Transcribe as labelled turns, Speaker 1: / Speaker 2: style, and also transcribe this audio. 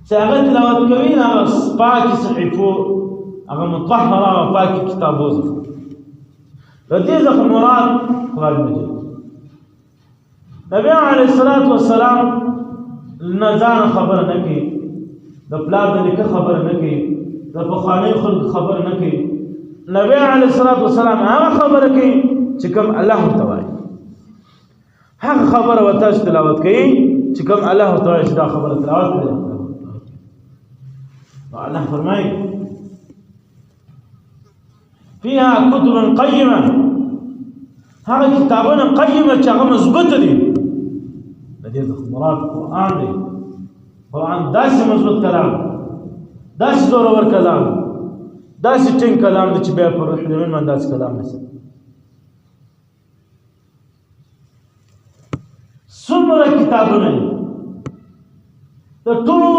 Speaker 1: چې هغه تلاوت کوي هغه پاکې صحیفو هغه مطهره هغه پاکې کتابو د دې څخه مراد قرآن مجید نبی علیه الصلاة والسلام نه ځان خبره نه کوي د پلار د نیکه خبره نه کوي د پخوانیو خلکو خبره نه کوي نبی علیه الصلاة والسلام هغه خبره کوي چې کوم الله ورته وایي هغه خبره ورته تاسو تلاوت کوي چې کوم الله ورته وایي چې دا خبره تلاوت کړئ الله فرمایي فيها كتب قيمة هذا كتابنا قيمة شغل مزبوط دي لدي مراد القرآن دي القرآن داسي مزبوط كلام داسي دور كلام داسي تين كلام دي بيا فرح من داسي كلام مثلا سمرة كتابنا